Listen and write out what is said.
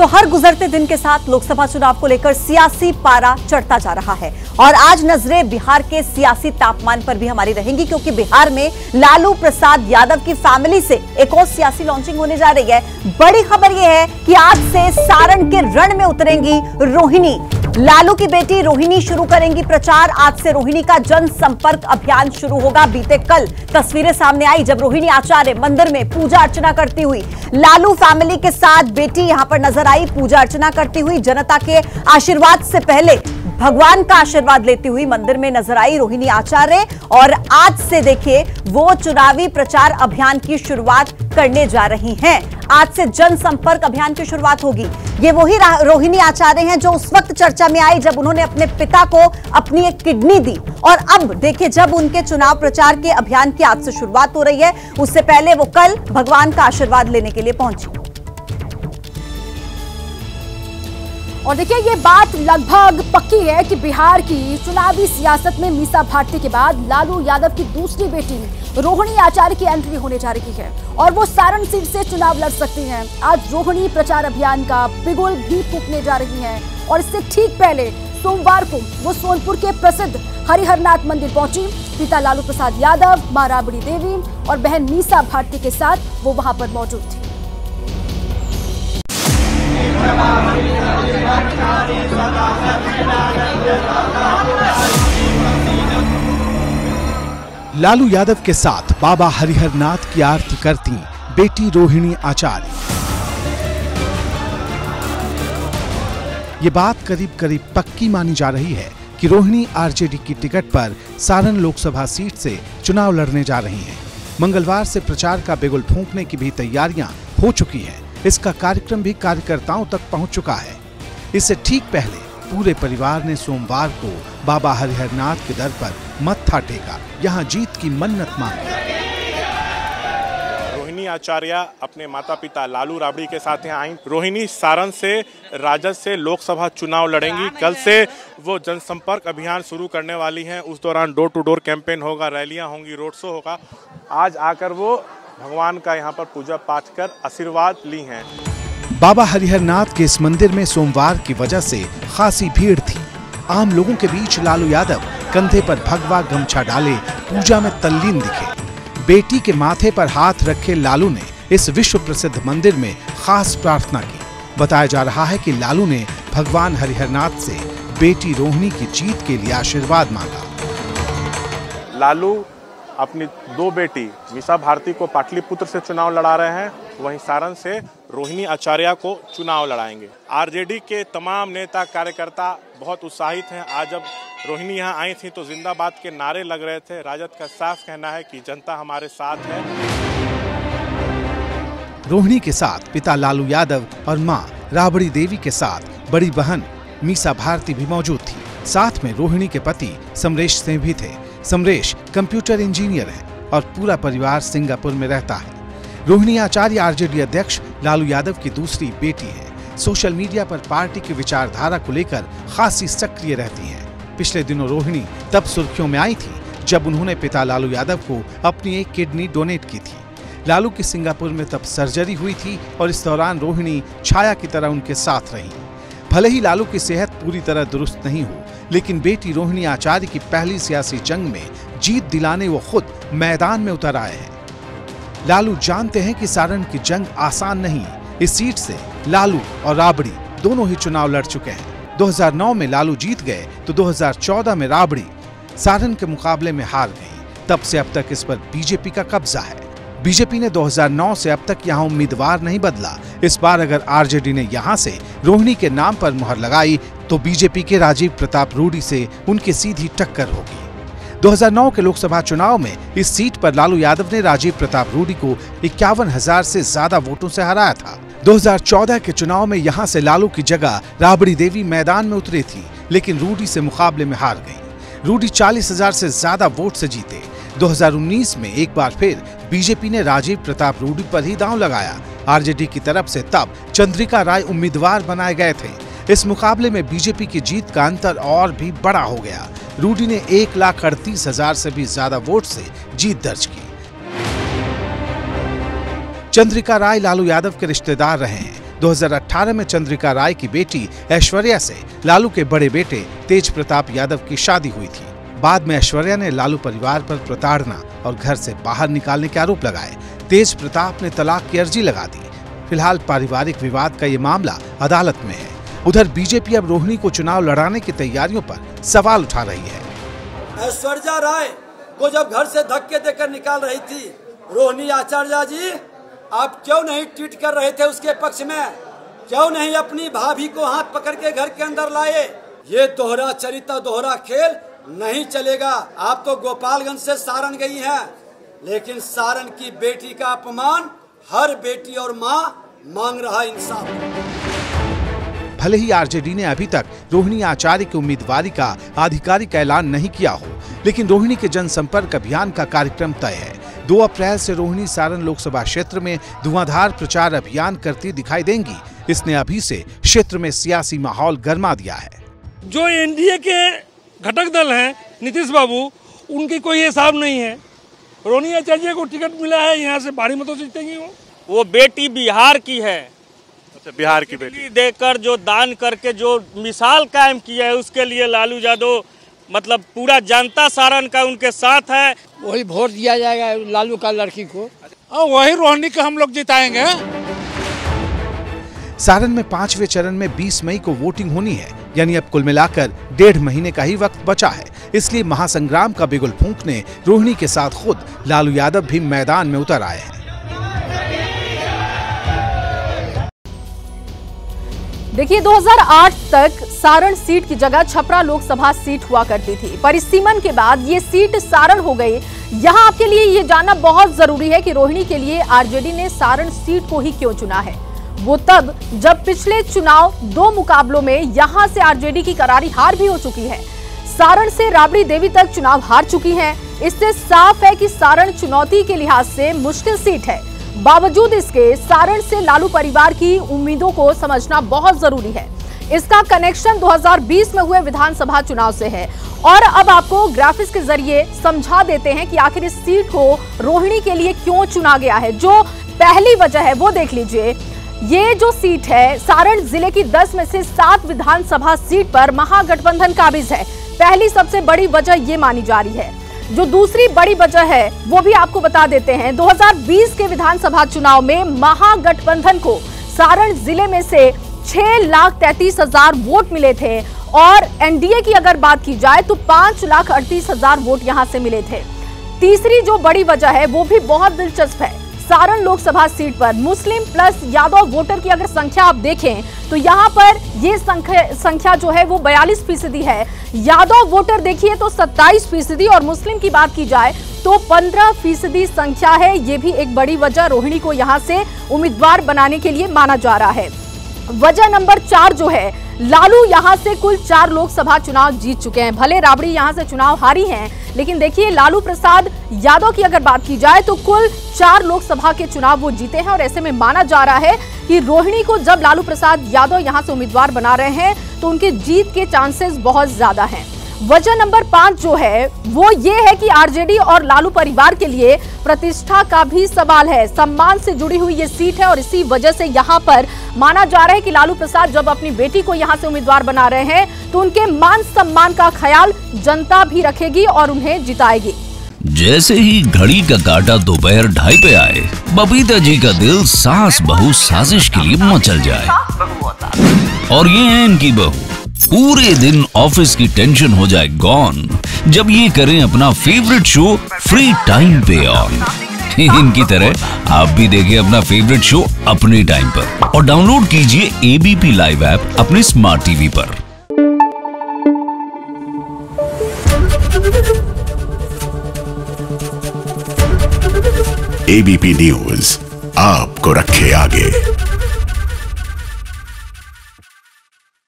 तो हर गुजरते दिन के साथ लोकसभा चुनाव को लेकर सियासी पारा चढ़ता जा रहा है और आज नजरें बिहार के सियासी तापमान पर भी हमारी रहेंगी, क्योंकि बिहार में लालू प्रसाद यादव की फैमिली से एक और सियासी लॉन्चिंग होने जा रही है। बड़ी खबर यह है कि आज से सारण के रण में उतरेंगी रोहिणी। लालू की बेटी रोहिणी शुरू करेंगी प्रचार। आज से रोहिणी का जनसंपर्क अभियान शुरू होगा। बीते कल तस्वीरें सामने आई जब रोहिणी आचार्य मंदिर में पूजा अर्चना करती हुई लालू फैमिली के साथ बेटी यहां पर नजर आई। पूजा अर्चना करती हुई जनता के आशीर्वाद से पहले भगवान का आशीर्वाद लेती हुई मंदिर में नजर आई रोहिणी आचार्य। और आज से देखिए वो चुनावी प्रचार अभियान की शुरुआत करने जा रही हैं। आज से जनसंपर्क अभियान की शुरुआत होगी। ये वही रोहिणी आचार्य हैं जो उस वक्त चर्चा में आई जब उन्होंने अपने पिता को अपनी एक किडनी दी। और अब देखिए जब उनके चुनाव प्रचार के अभियान की आज से शुरुआत हो रही है, उससे पहले वो कल भगवान का आशीर्वाद लेने के लिए पहुंची। और देखिए ये बात लगभग पक्की है कि बिहार की चुनावी सियासत में मीसा भारती के बाद लालू यादव की दूसरी बेटी रोहिणी आचार्य की एंट्री होने जा रही है और वो सारण सीट से चुनाव लड़ सकती हैं। आज रोहिणी प्रचार अभियान का बिगुल भी फूंकने जा रही हैं और इससे ठीक पहले सोमवार को वो सोनपुर के प्रसिद्ध हरिहरनाथ मंदिर पहुंची। पिता लालू प्रसाद यादव, मां राबड़ी देवी और बहन मीसा भारती के साथ वो वहां पर मौजूद थी। लालू यादव के साथ बाबा हरिहरनाथ की आरती करती बेटी रोहिणी आचार्य। ये बात करीब करीब पक्की मानी जा रही है कि रोहिणी आरजेडी की टिकट पर सारण लोकसभा सीट से चुनाव लड़ने जा रही हैं। मंगलवार से प्रचार का बिगुल फूंकने की भी तैयारियां हो चुकी हैं। इसका कार्यक्रम भी कार्यकर्ताओं तक पहुंच चुका है। इससे ठीक पहले पूरे परिवार ने सोमवार को बाबा हरिहरनाथ के दर पर मत्था टेका, यहां जीत की मन्नत मांगी। रोहिणी आचार्य अपने माता पिता लालू राबड़ी के साथ यहाँ आई। रोहिणी सारण से राजद से लोकसभा चुनाव लड़ेंगी। कल से वो जनसंपर्क अभियान शुरू करने वाली हैं। उस दौरान डोर टू डोर कैंपेन होगा, रैलियां होंगी, रोड शो होगा। आज आकर वो भगवान का यहाँ पर पूजा पाठ कर आशीर्वाद ली हैं। बाबा हरिहरनाथ के इस मंदिर में सोमवार की वजह से खासी भीड़ थी। आम लोगों के बीच लालू यादव कंधे पर भगवा गमछा डाले पूजा में तल्लीन दिखे। बेटी के माथे पर हाथ रखे लालू ने इस विश्व प्रसिद्ध मंदिर में खास प्रार्थना की। बताया जा रहा है कि लालू ने भगवान हरिहरनाथ से बेटी रोहिणी की जीत के लिए आशीर्वाद मांगा। लालू अपनी दो बेटी मीसा भारती को पाटलिपुत्र से चुनाव लड़ा रहे हैं, वहीं सारण से रोहिणी आचार्य को चुनाव लड़ाएंगे। आरजेडी के तमाम नेता कार्यकर्ता बहुत उत्साहित हैं। आज जब रोहिणी यहाँ आई थी तो जिंदाबाद के नारे लग रहे थे। राजद का साफ कहना है कि जनता हमारे साथ है। रोहिणी के साथ पिता लालू यादव और मां राबड़ी देवी के साथ बड़ी बहन मीसा भारती भी मौजूद थी। साथ में रोहिणी के पति समरेश सिंह भी थे। समरेश कंप्यूटर इंजीनियर है और पूरा परिवार सिंगापुर में रहता है। रोहिणी आचार्य आरजेडी अध्यक्ष लालू यादव की दूसरी बेटी है। सोशल मीडिया पर पार्टी की विचारधारा को लेकर खासी सक्रिय रहती हैं। पिछले दिनों रोहिणी तब सुर्खियों में आई थी जब उन्होंने पिता लालू यादव को अपनी एक किडनी डोनेट की थी। लालू की सिंगापुर में तब सर्जरी हुई थी और इस दौरान रोहिणी छाया की तरह उनके साथ रही। भले ही लालू की सेहत पूरी तरह दुरुस्त नहीं हो, लेकिन बेटी रोहिणी आचार्य की पहली सियासी जंग में जीत दिलाने वो खुद मैदान में उतर आए हैं। लालू जानते हैं कि सारण की जंग आसान नहीं। इस सीट से लालू और राबड़ी दोनों ही चुनाव लड़ चुके हैं। 2009 में लालू जीत गए तो 2014 में राबड़ी सारण के मुकाबले में हार गई। तब से अब तक इस पर बीजेपी का कब्जा है। बीजेपी ने 2009 से अब तक यहाँ उम्मीदवार नहीं बदला। इस बार अगर आरजेडी ने यहाँ से रोहिणी के नाम पर मुहर लगाई तो बीजेपी के राजीव प्रताप रूडी से उनकी सीधी टक्कर होगी। 2009 के लोकसभा चुनाव में इस सीट पर लालू यादव ने राजीव प्रताप रूडी को 51,000 से ज्यादा वोटों से हराया था। 2014 के चुनाव में यहां से लालू की जगह राबड़ी देवी मैदान में उतरी थी, लेकिन रूडी से मुकाबले में हार गई। रूडी 40,000 से ज्यादा वोट से जीते। 2019 में एक बार फिर बीजेपी ने राजीव प्रताप रूडी पर ही दांव लगाया। आरजेडी की तरफ से तब चंद्रिका राय उम्मीदवार बनाए गए थे। इस मुकाबले में बीजेपी की जीत का अंतर और भी बड़ा हो गया। रूडी ने 1,38,000 से भी ज्यादा वोट से जीत दर्ज की। चंद्रिका राय लालू यादव के रिश्तेदार रहे हैं। 2018 में चंद्रिका राय की बेटी ऐश्वर्या से लालू के बड़े बेटे तेज प्रताप यादव की शादी हुई थी। बाद में ऐश्वर्या ने लालू परिवार पर प्रताड़ना और घर से बाहर निकालने के आरोप लगाए। तेज प्रताप ने तलाक की अर्जी लगा दी। फिलहाल पारिवारिक विवाद का ये मामला अदालत में है। उधर बीजेपी अब रोहिणी को चुनाव लड़ाने की तैयारियों पर सवाल उठा रही है। ऐश्वर्या राय को जब घर से धक्के देकर निकाल रही थी, रोहिणी आचार्य जी आप क्यों नहीं ट्वीट कर रहे थे उसके पक्ष में? क्यों नहीं अपनी भाभी को हाथ पकड़ के घर के अंदर लाए? ये दोहरा चरित्र, दोहरा खेल नहीं चलेगा। आप तो गोपालगंज से सारण गई हैं, लेकिन सारण की बेटी का अपमान हर बेटी और माँ मांग रहा इंसाफ। भले ही आरजेडी ने अभी तक रोहिणी आचार्य की उम्मीदवारी का आधिकारिक ऐलान नहीं किया हो, लेकिन रोहिणी के जनसंपर्क अभियान का कार्यक्रम तय है। 2 अप्रैल से रोहिणी सारण लोकसभा क्षेत्र में धुआंधार प्रचार अभियान करती दिखाई देंगी। इसने अभी से क्षेत्र में सियासी माहौल गर्मा दिया है। जो एनडीए के घटक दल हैं, नीतीश बाबू, उनकी कोई हिसाब नहीं है। रोहिणी आचार्य को टिकट मिला है, यहाँ से भारी मतों से जीतेंगी वो बेटी बिहार की है। अच्छा, बिहार की बेटी देकर जो दान करके जो मिसाल कायम किया है, उसके लिए लालू यादव मतलब पूरा जनता सारण का उनके साथ है। वही वोट दिया जाएगा लालू का लड़की को, और वही रोहिणी को हम लोग जिताएंगे। सारण में 5वें चरण में 20 मई को वोटिंग होनी है, यानी अब कुल मिलाकर 1.5 महीने का ही वक्त बचा है। इसलिए महासंग्राम का बिगुल फूंकने रोहिणी के साथ खुद लालू यादव भी मैदान में उतर आए हैं। देखिए 2008 तक सारण सीट की जगह छपरा लोकसभा सीट हुआ करती थी, पर इस सीमन के बाद ये सीट सारण हो गई। यहाँ आपके लिए ये जानना बहुत जरूरी है कि रोहिणी के लिए आरजेडी ने सारण सीट को ही क्यों चुना है। वो तब जब पिछले चुनाव 2 मुकाबलों में यहां से आरजेडी की करारी हार भी हो चुकी है। सारण से राबड़ी देवी तक चुनाव हार चुकी है। इससे साफ है कि सारण चुनौती के लिहाज से मुश्किल सीट है। बावजूद इसके सारण से लालू परिवार की उम्मीदों को समझना बहुत जरूरी है। इसका कनेक्शन 2020 में हुए विधानसभा चुनाव से है। और अब आपको ग्राफिक्स के जरिए समझा देते हैं कि आखिर इस सीट को रोहिणी के लिए क्यों चुना गया है। जो पहली वजह है वो देख लीजिए। ये जो सीट है, सारण जिले की 10 में से 7 विधानसभा सीट पर महागठबंधन काबिज है। पहली सबसे बड़ी वजह ये मानी जा रही है। जो दूसरी बड़ी वजह है वो भी आपको बता देते हैं। 2020 के विधानसभा चुनाव में महागठबंधन को सारण जिले में से 6,33,000 वोट मिले थे और एनडीए की अगर बात की जाए तो 5,38,000 वोट यहां से मिले थे। तीसरी जो बड़ी वजह है वो भी बहुत दिलचस्प है। सारण लोकसभा सीट पर मुस्लिम प्लस यादव वोटर की अगर संख्या आप देखें तो यहां पर ये संख्या जो है वो 42% है। यादव वोटर देखिए तो 27% और मुस्लिम की बात की जाए तो 15% संख्या है। ये भी एक बड़ी वजह रोहिणी को यहां से उम्मीदवार बनाने के लिए माना जा रहा है। वजह नंबर 4 जो है, लालू यहां से कुल 4 लोकसभा चुनाव जीत चुके हैं। भले राबड़ी यहां से चुनाव हारी हैं, लेकिन देखिए लालू प्रसाद यादव की अगर बात की जाए तो कुल 4 लोकसभा के चुनाव वो जीते हैं। और ऐसे में माना जा रहा है कि रोहिणी को जब लालू प्रसाद यादव यहां से उम्मीदवार बना रहे हैं तो उनके जीत के चांसेस बहुत ज्यादा हैं। वजह नंबर 5 जो है वो ये है कि आरजेडी और लालू परिवार के लिए प्रतिष्ठा का भी सवाल है। सम्मान से जुड़ी हुई ये सीट है और इसी वजह से यहाँ पर माना जा रहा है कि लालू प्रसाद जब अपनी बेटी को यहाँ से उम्मीदवार बना रहे हैं तो उनके मान सम्मान का ख्याल जनता भी रखेगी और उन्हें जिताएगी। जैसे ही घड़ी का काटा दोपहर 2:30 पे आए, बबीता जी का दिल सास बहू साजिश के लिए मचल जाए। और ये है इनकी बहू, पूरे दिन ऑफिस की टेंशन हो जाए गॉन जब ये करें अपना फेवरेट शो फ्री टाइम पे ऑन। इनकी तरह आप भी देखें अपना फेवरेट शो अपने टाइम पर और डाउनलोड कीजिए एबीपी लाइव ऐप अपने स्मार्ट टीवी पर। एबीपी न्यूज आपको रखे आगे।